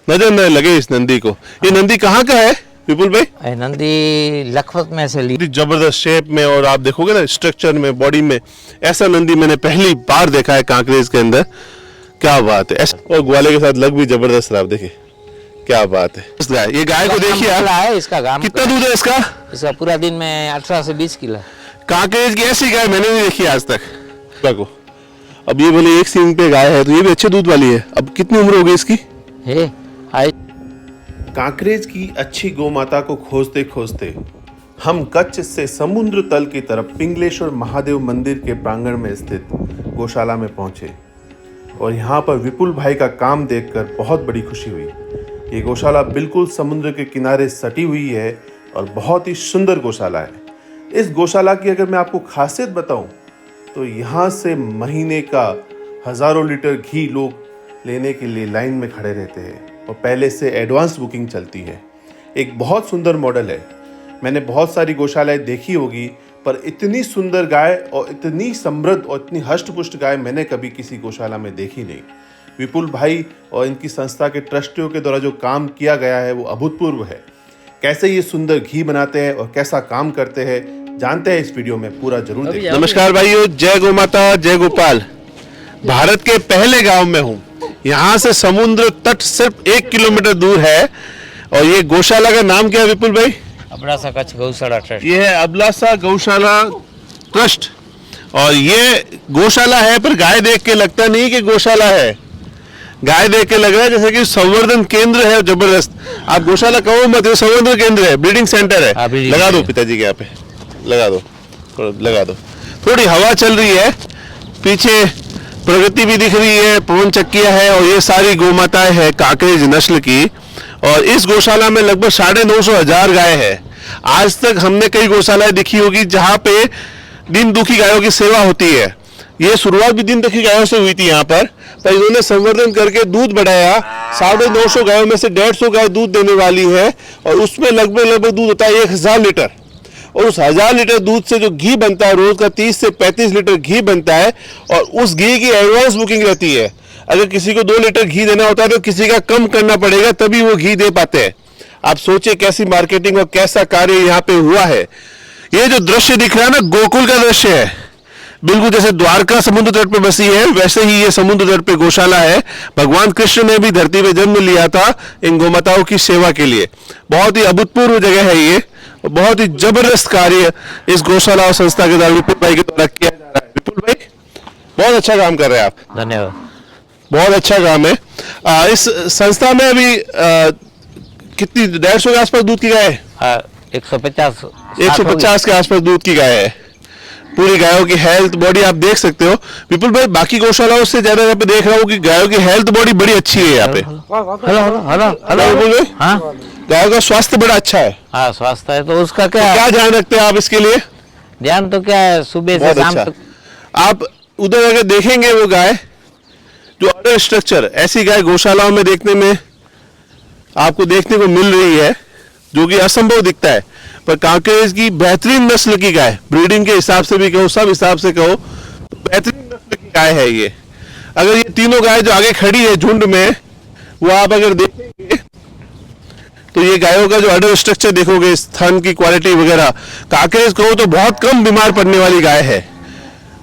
नजर न लगे इस नंदी को। ये नंदी कहाँ का है विपुल भाई? नंदी लखपत में से ली। जबरदस्त शेप में, और आप देखोगे ना स्ट्रक्चर में, बॉडी में, ऐसा नंदी मैंने पहली बार देखा है कांकरेज के अंदर। क्या बात है। ऐसा और ग्वाले के साथ लग भी जबरदस्त रहा। आप देखिए क्या बात है। इस गाय, ये गाय को देखिए आप, है इसका गांव कितना दूध है इसका? इसका पूरा दिन में 18 से 20 किलो। कांकरेज की ऐसी गाय मैंने नहीं देखी आज तक। को अब ये बोले एक सींग पे गाय है, तो ये भी अच्छे दूध वाली है। अब कितनी उम्र हो गई इसकी? है कांकरेज की अच्छी गौ माता को खोजते खोजते हम कच्छ से समुद्र तल की तरफ पिंगलेश्वर महादेव मंदिर के प्रांगण में स्थित गौशाला में पहुंचे, और यहाँ पर विपुल भाई का काम देखकर बहुत बड़ी खुशी हुई। ये गौशाला बिल्कुल समुद्र के किनारे सटी हुई है और बहुत ही सुंदर गौशाला है। इस गौशाला की अगर मैं आपको खासियत बताऊं तो यहाँ से महीने का हजारों लीटर घी लोग लेने के लिए लाइन में खड़े रहते हैं, और पहले से एडवांस बुकिंग चलती है। एक बहुत सुंदर मॉडल है। मैंने बहुत सारी गौशालाएं देखी होगी, पर इतनी सुंदर गाय और इतनी समृद्ध और इतनी हष्ट-पुष्ट गाय मैंने कभी किसी गौशाला में देखी नहीं। विपुल भाई और इनकी संस्था के ट्रस्टियों के द्वारा जो काम किया गया है वो अभूतपूर्व है। कैसे ये सुंदर घी बनाते हैं और कैसा काम करते हैं जानते हैं इस वीडियो में, पूरा जरूर देखें। नमस्कार भाइयों, जय गौ माता, जय गोपाल। भारत के पहले गांव में हूँ। यहाँ से समुद्र तट सिर्फ 1 किलोमीटर दूर है, और ये गौशाला का नाम क्या है विपुल भाई? अबलासा कच्छ गौशाला ट्रस्ट। ये है अबलासा गौशाला ट्रस्ट, और ये गौशाला है, पर गाय देख के लगता नहीं कि गौशाला है। गाय देख के लग रहा है जैसे कि संवर्धन केंद्र है जबरदस्त। आप गौशाला कहो मत, ये संवर्धन केंद्र है, ब्रीडिंग सेंटर है। लगा दो पिताजी के यहाँ पे, लगा दो, लगा दो। थोड़ी हवा चल रही है, पीछे प्रगति भी दिख रही है, पवन चक्कियां है, और ये सारी गौ माताएं है कांकरेज नस्ल की। और इस गौशाला में लगभग 950,000 गाय है। आज तक हमने कई गौशालाएं देखी होगी जहां पे दिन दुखी गायों की सेवा होती है। ये शुरुआत भी दिन दुखी गायों से हुई थी यहाँ पर इन्होंने संवर्धन करके दूध बढ़ाया। 950 गायों में से 150 गाय दूध देने वाली है, और उसमें लगभग दूध होता है 1000 लीटर। और उस 1000 लीटर दूध से जो घी बनता है, रोज का 30 से 35 लीटर घी बनता है, और उस घी की एडवांस बुकिंग रहती है। अगर किसी को 2 लीटर घी देना होता है तो किसी का कम करना पड़ेगा, तभी वो घी दे पाते हैं। आप सोचिए कैसी मार्केटिंग और कैसा कार्य यहाँ पे हुआ है। ये जो दृश्य दिख रहा है ना, गोकुल का दृश्य है। बिल्कुल जैसे द्वारका समुद्र तट पे बसी है, वैसे ही ये समुद्र तट पे गौशाला है। भगवान कृष्ण ने भी धरती पे जन्म लिया था इन गौमाताओं की सेवा के लिए। बहुत ही अभूतपूर्व जगह है ये, बहुत ही जबरदस्त कार्य इस गौशाला और संस्था के द्वारा विपुल भाई के द्वारा किया जा रहा है। विपुल भाई बहुत अच्छा काम कर रहे हैं आप। धन्यवाद। बहुत अच्छा काम है। इस संस्था में अभी कितनी 150 के आसपास दूध की गाय है? 150 के आसपास दूध की गाय है। पूरी गायों की हेल्थ बॉडी आप देख सकते हो। विपुल भाई बाकी गौशालाओं से ज्यादा यहाँ पे देख रहा हूँ कि गायों की हेल्थ बॉडी बड़ी अच्छी है यहाँ पे। हेलो विपुल भाई। हाँ, गायों का स्वास्थ्य बड़ा अच्छा है। हाँ स्वास्थ्य है, तो उसका क्या क्या ध्यान रखते हैं आप इसके लिए? ध्यान तो क्या है, सुबह से शाम तक। आप उधर अगर देखेंगे वो गाय जो अदर स्ट्रक्चर, ऐसी गाय गौशालाओं में देखने में आपको देखने को मिल रही है, जो कि असंभव दिखता है। पर कांकरेज की बेहतरीन नस्ल की गाय, ब्रीडिंग के हिसाब से भी कहो, सब हिसाब से कहो, तो बेहतरीन नस्ल की गाय है ये। अगर ये तीनों गाय जो आगे खड़ी है झुंड में, वो आप अगर देखेंगे तो ये गायों का जो अडर स्ट्रक्चर देखोगे, स्तन की क्वालिटी वगैरह, कांकरेज कहो तो बहुत कम बीमार पड़ने वाली गाय है।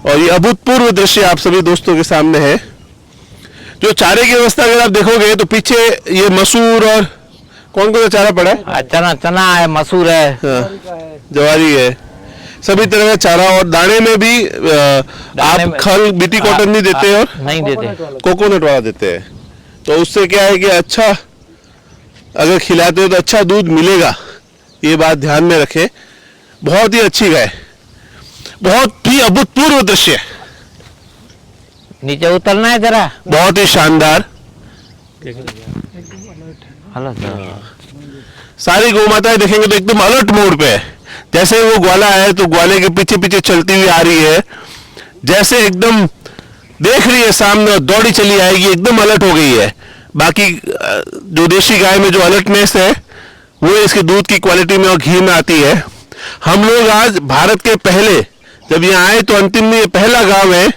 और ये अभूतपूर्व दृश्य आप सभी दोस्तों के सामने है। जो चारे की व्यवस्था अगर आप देखोगे तो पीछे ये मसूर और कौन सा चारा पड़ा है? चना है, मसूर है, जवारी है, सभी तरह का चारा। और दाने में भी आप खल बीटी कॉटन नहीं देते और नहीं देते, कोकोनट वाला देते हैं। तो उससे क्या है कि अच्छा अगर खिलाते हो तो अच्छा दूध मिलेगा, ये बात ध्यान में रखें। बहुत ही अच्छी गाय, बहुत ही अभूतपूर्व दृश्य। नीचे उतरना है जरा, बहुत ही शानदार। सारी गौ माताएं देखेंगे तो एकदम अलर्ट मोड पे है। जैसे वो ग्वाला है तो ग्वाले के पीछे पीछे चलती हुई आ रही है, जैसे एकदम देख रही है सामने और दौड़ी चली आएगी, एकदम अलर्ट हो गई है। बाकी जो देशी गाय में जो अलर्टनेस है वो इसके दूध की क्वालिटी में और घी में आती है। हम लोग आज भारत के पहले जब यहाँ आए तो अंतिम में ये पहला गांव है,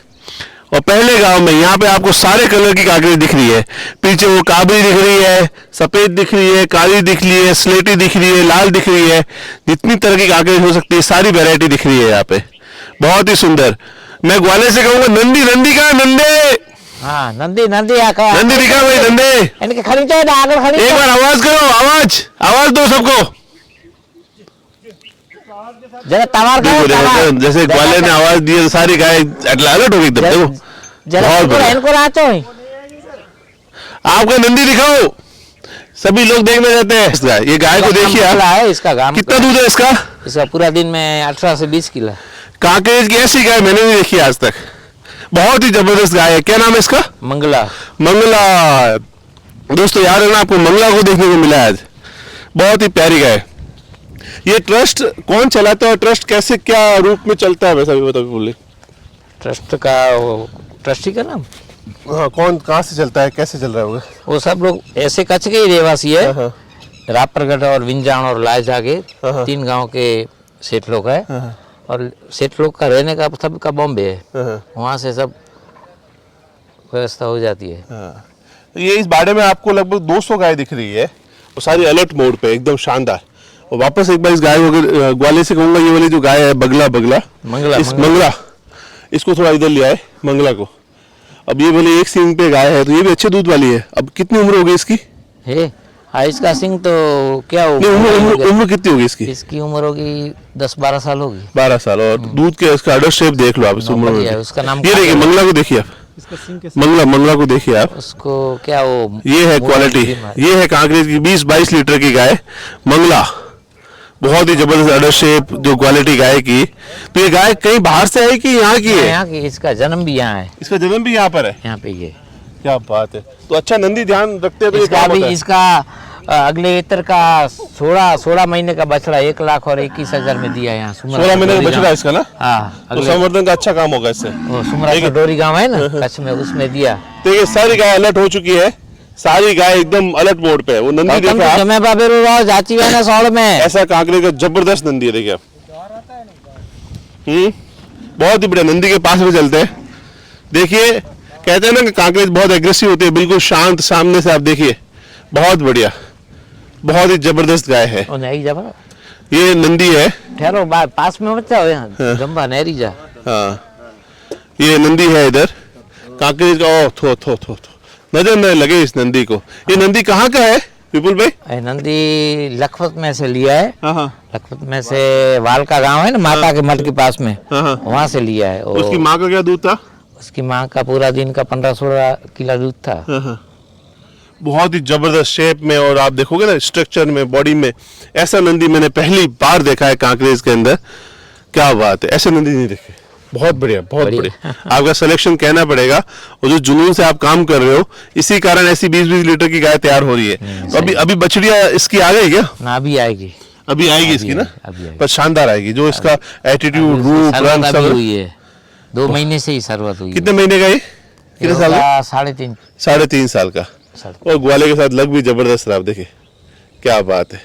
और पहले गांव में यहाँ पे आपको सारे कलर की काकड़ी दिख रही है। पीछे वो काबरी दिख रही है, सफेद दिख रही है, काली दिख रही है, स्लेटी दिख रही है, लाल दिख रही है। जितनी तरह की काकड़ी हो सकती है सारी वैरायटी दिख रही है यहाँ पे, बहुत ही सुंदर। मैं ग्वालियर से कहूंगा नंदी, नंदी कहाँ नंदे? हाँ नंदी नंदी आका नंदी दिखा भाई, नंदे इनके खड़ी चाहिए ना आगे खड़ी एक बार आवाज करो, आवाज आवाज दो सबको। जरा तवार देखो देखो, जैसे ग्वालियर ने आवाज दी तो सारी गाय अलर्ट हो गई एकदम। देखो जरा बहुत बढ़िया। इनको राचो ही आपका नंदी दिखाओ, सभी लोग देखने जाते हैं। ये गाय को देखिए आप, है इसका गांव कितना दूध है इसका? इसका पूरा दिन में 18 से 20 किलो। कांकेज की ऐसी गाय मैंने नहीं देखी आज तक, बहुत ही जबरदस्त गाय है। क्या नाम है इसका? मंगला। मंगला। दोस्तों याद है ना, आपको मंगला को देखने को मिला आज, बहुत ही प्यारी गाय। ये ट्रस्ट कौन चलाता है और ट्रस्ट कैसे क्या रूप में चलता है, वैसा भी बताओ बोले। ट्रस्ट का ट्रस्टी का नाम हाँ, कौन कहाँ से चलता है, कैसे चल रहा होगा? वो सब लोग ऐसे कच्छ के ही रहवासी है। हाँ, रापरगढ़ और विंजान और लायजा के हाँ। 3 गांव के सेठ लोग है। हाँ। और सेठ लोग का रहने का सबका बॉम्बे है, हाँ, वहाँ से सब व्यवस्था हो जाती है। हाँ। ये इस बाड़े में आपको लगभग 200 गाय दिख रही है, वो सारी अलर्ट मोड पे एकदम शानदार। और वापस एक बार इस गाय को ग्वालियर से कहूंगा, ये वाली जो गाय है बगला मंगला इस मंगला, इसको थोड़ा इधर ले आए मंगला को। अब ये बोले एक सींग पे गाय है, तो ये भी अच्छे दूध वाली है। अब कितनी उम्र होगी इसकी? है इसका सिंह तो क्या नहीं, उम्र कितनी होगी इसकी? इसकी उम्र होगी 10-12 साल होगी। 12 साल। और दूध के इसका अडर शेप देख लो आप इस उम्र में। उसका नाम ये देखिए मंगला को देखिए आप, मंगला को देखिए आप, उसको क्या वो ये है क्वालिटी। ये है कांकरेज की 20-22 लीटर की गाय मंगला, बहुत ही जबरदस्त अडर शेप जो क्वालिटी गाय की। तो ये गाय कहीं बाहर से है कि यहाँ की है? यहाँ की, इसका जन्म भी यहाँ है। इसका जन्म भी यहाँ पर है? यहाँ पे ये क्या बात है। तो अच्छा नंदी ध्यान रखते हैं तो ये इसका काम भी होता है। इसका अगले इतर का 16 महीने का बछड़ा 1,21,000 में दिया यहाँ। 16 महीने का बछड़ा इसका ना? हाँ, तो संवर्धन का अच्छा काम होगा इससे। वो सुमरा का डोरी गांव है ना कच्छ में, उसमें दिया। तो ये सारी गाय अलर्ट हो चुकी है, सारी गाय एकदम अलर्ट मोड पे है। वो नंदी देखो आप, समय बाबे जाची है ना सौड़ में ऐसा कांकरे का जबरदस्त नंदी है। देखिए आप, बहुत ही बढ़िया। नंदी के पास में चलते हैं, देखिए कहते हैं ना कि कांकरेज बहुत एग्रेसिव होते हैं, बिल्कुल शांत। सामने से आप देखिए, बहुत बढ़िया, बहुत ही जबरदस्त गाय है। नहीं जा ये नंदी है। ठहरो पास में मत जाओ, यहाँ जम्बा नहरी जा। हाँ, ये नंदी है इधर कांकरेज का। ओ थो थो थो थो, नजर न लगे इस नंदी को। ये नंदी कहाँ का है विपुल भाई? नंदी लखपत में से लिया है। हाँ, लखपत में से वाल का गांव है ना, माता के मठ के पास में, वहाँ से लिया है। उसकी माँ का क्या दूध था? उसकी माँ का पूरा दिन का 15-16 किलो दूध था। बहुत ही जबरदस्त शेप में, और आप देखोगे ना स्ट्रक्चर में, बॉडी में, ऐसा नंदी मैंने पहली बार देखा है कांकरेज के अंदर। क्या बात है, ऐसे नंदी नहीं देखे। बहुत बढ़िया, बहुत बढ़िया। आपका सिलेक्शन कहना पड़ेगा, और जो जुनून से आप काम कर रहे हो, इसी कारण ऐसी 20-20 लीटर की गाय तैयार हो रही है। तो अभी बछड़िया इसकी आ गई क्या? ना अभी आएगी, अभी आएगी इसकी ना, पर शानदार आएगी। जो इसका एटीट्यूड, रूप, रंग सब हुई है। 2 महीने से ही शरबत हुई। कितने महीने का ये? कितने साल का? 3.5 साल का। और ग्वाले के साथ लग भी जबरदस्त रहा। आप देखिए क्या बात है,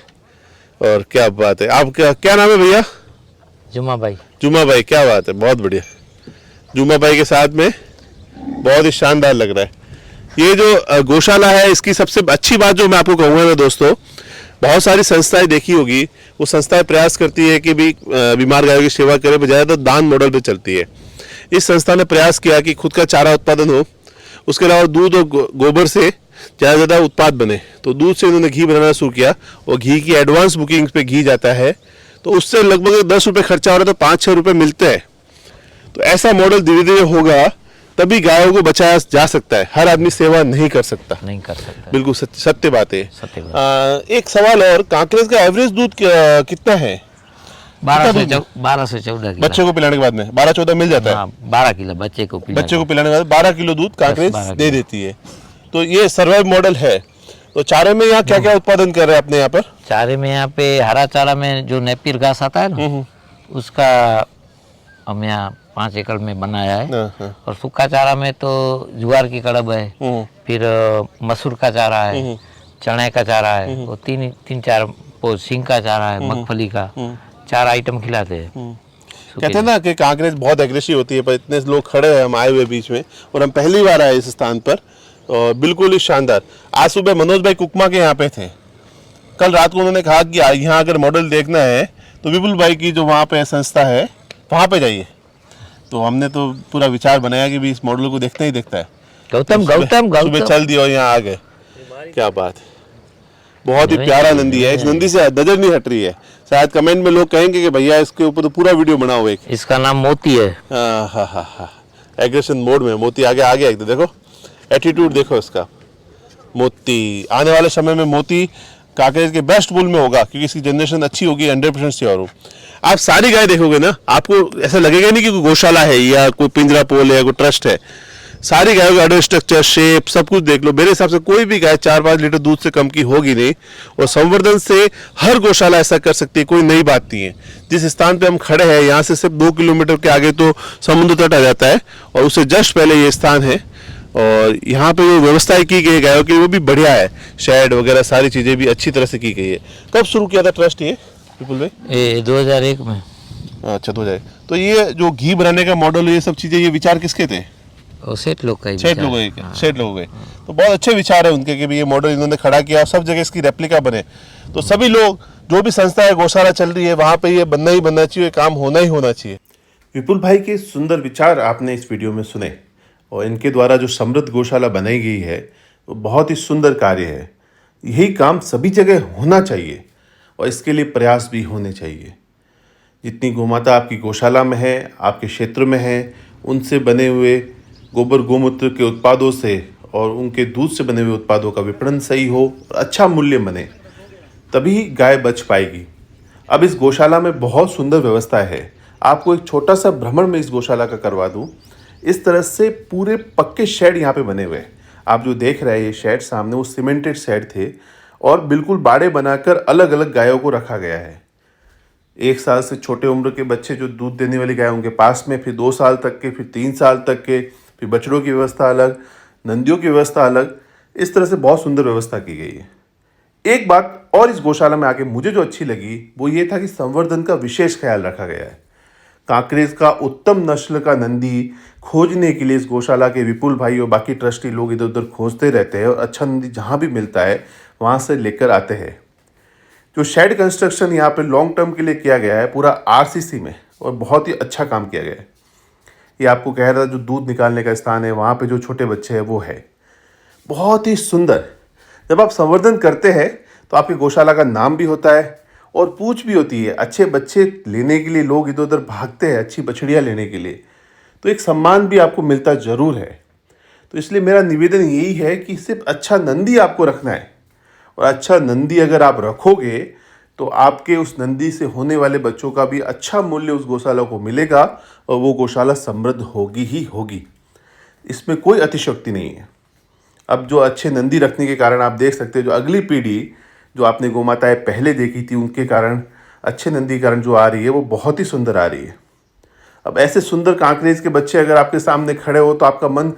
और क्या बात है। आपका क्या नाम है भैया? जुमा भाई। जुमा भाई, क्या बात है, बहुत बढ़िया। जुमा भाई के साथ में बहुत ही शानदार लग रहा है। ये जो गौशाला है, इसकी सबसे अच्छी बात जो मैं आपको कहूँगा ना दोस्तों, बहुत सारी संस्थाएं देखी होगी, वो संस्थाएं प्रयास करती है कि भी बीमार गायों की सेवा करे, बजाय तो दान मॉडल पे चलती है। इस संस्था ने प्रयास किया कि खुद का चारा उत्पादन हो, उसके अलावा दूध और गोबर से ज़्यादा ज़्यादा उत्पाद बने। तो दूध से उन्होंने घी बनाना शुरू किया, और घी की एडवांस बुकिंग पे घी जाता है, तो उससे लगभग 10 रुपये खर्चा हो रहा है, तो 5-6 रुपये मिलते हैं। तो ऐसा मॉडल धीरे धीरे होगा, तभी गायों को बचाया जा सकता है। हर आदमी सेवा नहीं कर सकता। बिल्कुल सत्य बात है। एक सवाल और, कांकरेज का एवरेज दूध कितना है? 12 से 14 बच्चे को पिलाने के बाद में 12-14 मिल जाता है। 12 किलो बच्चे को पिलाने के बाद 12 किलो दूध कांकरेज दे देती है। तो ये सर्वाइव मॉडल है। तो चारे में यहाँ क्या क्या उत्पादन कर रहे हैं अपने यहाँ पर? चारे में यहाँ पे हरा चारा में जो नेपियर घास आता है ना, उसका हम यहाँ 5 एकड़ में बनाया है। और सूखा चारा में तो ज्वार की कड़ब है, फिर मसूर का चारा है, चने का चारा है, वो 3-4 सिंग का चारा है, मूंगफली का, 4 आइटम खिलाते हैं। कहते हैं ना कि कांकरेज बहुत एग्रेसिव होती है, पर इतने लोग खड़े हैं हम आए हुए बीच में, और हम पहली बार आए इस स्थान पर, और बिल्कुल ही शानदार। आज सुबह मनोज भाई कुकमा के यहाँ पे थे, कल रात को उन्होंने कहा कि यहाँ अगर मॉडल देखना है तो विपुल भाई की जो वहाँ पे संस्था है वहाँ पे जाइए। तो हमने तो पूरा विचार बनाया कि भी इस मॉडल को देखना ही देखता है। गौतम सुबह चल दिया और यहाँ आ गए। क्या बात है, बहुत ही प्यारा नंदी है। इस नंदी से नजर नहीं हट रही है। शायद कमेंट में लोग कहेंगे कि भैया इसके ऊपर तो पूरा वीडियो बनाओ एक। इसका नाम मोती है। हाँ, एग्रेशन मोड में मोती आगे आ गया एकदम। देखो एटीट्यूड देखो इसका। मोती आने वाले समय में मोती कांकरेज के बेस्ट बुल में होगा, क्योंकि इसकी जनरेशन अच्छी होगी, 100% श्योर हूँ। आप सारी गाय देखोगे ना, आपको ऐसा लगेगा नहीं कि कोई गौशाला है या कोई पिंजरा पोल है या कोई ट्रस्ट है। सारी गायों का अडर स्ट्रक्चर, शेप, सब कुछ देख लो। मेरे हिसाब से कोई भी गाय 4-5 लीटर दूध से कम की होगी नहीं, और संवर्धन से हर गौशाला ऐसा कर सकती है, कोई नई बात नहीं है। जिस स्थान पे हम खड़े हैं यहाँ से सिर्फ 2 किलोमीटर के आगे तो समुद्र तट आ जाता है, और उससे जस्ट पहले ये स्थान है। और यहाँ पे जो व्यवस्थाएं की गई है गायों की वो भी बढ़िया है, शेड वगैरह सारी चीजें भी अच्छी तरह से की गई है। कब शुरू किया था ट्रस्ट ये विपुल भाई? 2001 में। अच्छा, तो जाए तो ये जो घी बनाने का मॉडल, ये सब चीजें, ये विचार किसके थे? सेठ लोग का ही सेठ लोग के। सेठ लोग के तो बहुत अच्छे विचार है उनके कि भी ये मॉडल इन्होंने खड़ा किया, सब जगह इसकी रेप्लिका बने। तो सभी लोग, जो भी संस्था है, गौशाला चल रही है, वहां पे ये बनना ही बनना चाहिए, काम होना ही होना चाहिए। विपुल भाई के सुंदर विचार आपने इस वीडियो में सुने, और इनके द्वारा जो समृद्ध गौशाला बनाई गई है वो बहुत ही सुंदर कार्य है। यही काम सभी जगह होना चाहिए, और इसके लिए प्रयास भी होने चाहिए। जितनी गोमाता आपकी गौशाला में है, आपके क्षेत्र में है, उनसे बने हुए गोबर गोमूत्र के उत्पादों से और उनके दूध से बने हुए उत्पादों का विपणन सही हो और अच्छा मूल्य बने, तभी गाय बच पाएगी। अब इस गौशाला में बहुत सुंदर व्यवस्था है। आपको एक छोटा सा भ्रमण में इस गौशाला का करवा दूं। इस तरह से पूरे पक्के शेड यहाँ पे बने हुए हैं। आप जो देख रहे हैं ये शेड सामने, वो सीमेंटेड शेड थे, और बिल्कुल बाड़े बनाकर अलग अलग गायों को रखा गया है। 1 साल से छोटे उम्र के बच्चे जो दूध देने वाली गाय उनके पास में, फिर 2 साल तक के, फिर 3 साल तक के, फिर बछड़ों की व्यवस्था अलग, नंदियों की व्यवस्था अलग। इस तरह से बहुत सुंदर व्यवस्था की गई है। एक बात और इस गौशाला में आके मुझे जो अच्छी लगी वो ये था कि संवर्धन का विशेष ख्याल रखा गया है। कांकरेज का उत्तम नस्ल का नंदी खोजने के लिए इस गौशाला के विपुल भाई और बाकी ट्रस्टी लोग इधर उधर खोजते रहते हैं, और अच्छा नंदी जहाँ भी मिलता है वहाँ से लेकर आते हैं। जो शेड कंस्ट्रक्शन यहाँ पे लॉन्ग टर्म के लिए किया गया है, पूरा आरसीसी में, और बहुत ही अच्छा काम किया गया है। ये आपको कह रहा था जो दूध निकालने का स्थान है, वहाँ पे जो छोटे बच्चे हैं वो है, बहुत ही सुंदर। जब आप संवर्धन करते हैं तो आपकी गौशाला का नाम भी होता है और पूछ भी होती है। अच्छे बच्चे लेने के लिए लोग इधर उधर भागते हैं, अच्छी बछड़ियाँ लेने के लिए, तो एक सम्मान भी आपको मिलता ज़रूर है। तो इसलिए मेरा निवेदन यही है कि सिर्फ अच्छा नंदी आपको रखना है, और अच्छा नंदी अगर आप रखोगे तो आपके उस नंदी से होने वाले बच्चों का भी अच्छा मूल्य उस गौशाला को मिलेगा, और वो गौशाला समृद्ध होगी ही होगी। इसमें कोई अतिशयोक्ति नहीं है। अब जो अच्छे नंदी रखने के कारण आप देख सकते हैं, जो अगली पीढ़ी जो आपने गौमाताएं पहले देखी थी, उनके कारण, अच्छे नंदी के कारण जो आ रही है वो बहुत ही सुंदर आ रही है। अब ऐसे सुंदर कांकरेज के बच्चे अगर आपके सामने खड़े हो तो आपका मन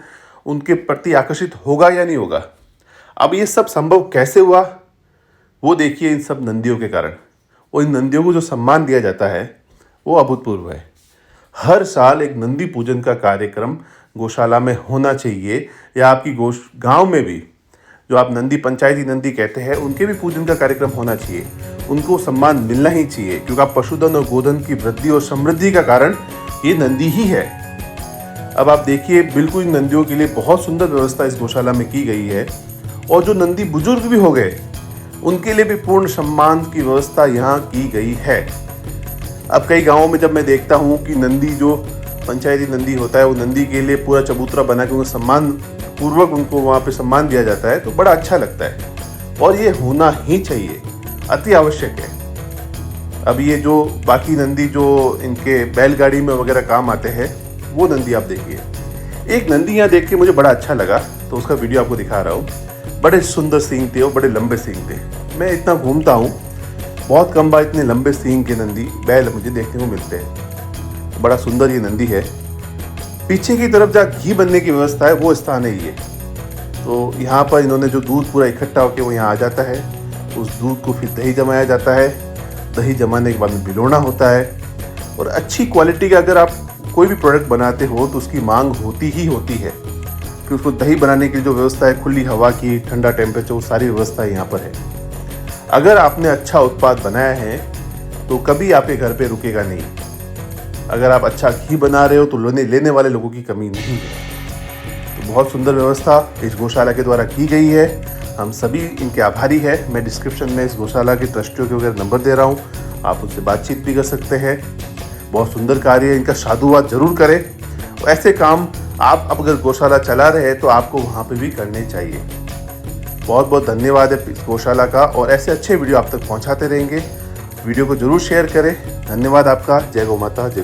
उनके प्रति आकर्षित होगा या नहीं होगा? अब ये सब संभव कैसे हुआ वो देखिए, इन सब नंदियों के कारण। और इन नंदियों को जो सम्मान दिया जाता है वो अभूतपूर्व है। हर साल एक नंदी पूजन का कार्यक्रम गौशाला में होना चाहिए, या आपकी गांव में भी जो आप नंदी, पंचायती नंदी कहते हैं, उनके भी पूजन का कार्यक्रम होना चाहिए। उनको सम्मान मिलना ही चाहिए, क्योंकि आप पशुधन और गोधन की वृद्धि और समृद्धि का कारण ये नंदी ही है। अब आप देखिए, बिल्कुल इन नंदियों के लिए बहुत सुंदर व्यवस्था इस गौशाला में की गई है, और जो नंदी बुजुर्ग भी हो गए उनके लिए भी पूर्ण सम्मान की व्यवस्था यहाँ की गई है। अब कई गाँवों में जब मैं देखता हूँ कि नंदी, जो पंचायती नंदी होता है, वो नंदी के लिए पूरा चबूतरा बना के उनको सम्मान पूर्वक उनको वहाँ पे सम्मान दिया जाता है, तो बड़ा अच्छा लगता है, और ये होना ही चाहिए, अति आवश्यक है। अब ये जो बाकी नंदी जो इनके बैलगाड़ी में वगैरह काम आते हैं, वो नंदी आप देखिए। एक नंदी यहाँ देख के मुझे बड़ा अच्छा लगा, तो उसका वीडियो आपको दिखा रहा हूँ। बड़े सुंदर सींग थे और बड़े लंबे सींग थे। मैं इतना घूमता हूँ, बहुत कम बार इतने लंबे सींग के नंदी बैल मुझे देखने को मिलते हैं। बड़ा सुंदर ये नंदी है। पीछे की तरफ जहाँ घी बनने की व्यवस्था है वो स्थान है ये। तो यहाँ पर इन्होंने जो दूध पूरा इकट्ठा होकर वो यहाँ आ जाता है, उस दूध को फिर दही जमाया जाता है। दही जमाने के बाद में भिगोना होता है, और अच्छी क्वालिटी का अगर आप कोई भी प्रोडक्ट बनाते हो तो उसकी मांग होती ही होती है, कि उसको दही बनाने की जो व्यवस्था है, खुली हवा की, ठंडा टेम्परेचर, वो सारी व्यवस्था यहाँ पर है। अगर आपने अच्छा उत्पाद बनाया है तो कभी आपके घर पे रुकेगा नहीं। अगर आप अच्छा घी बना रहे हो तो लेने वाले लोगों की कमी नहीं है। तो बहुत सुंदर व्यवस्था इस गौशाला के द्वारा की गई है। हम सभी इनके आभारी हैं। मैं डिस्क्रिप्शन में इस गौशाला के ट्रस्टियों के वगैरह नंबर दे रहा हूँ, आप उनसे बातचीत भी कर सकते हैं। बहुत सुंदर कार्य है, इनका साधुवाद जरूर करें। ऐसे काम आप अब अगर गौशाला चला रहे हैं तो आपको वहाँ पे भी करने चाहिए। बहुत बहुत धन्यवाद है इस गौशाला का, और ऐसे अच्छे वीडियो आप तक पहुँचाते रहेंगे। वीडियो को जरूर शेयर करें। धन्यवाद आपका। जय गौ माता। जय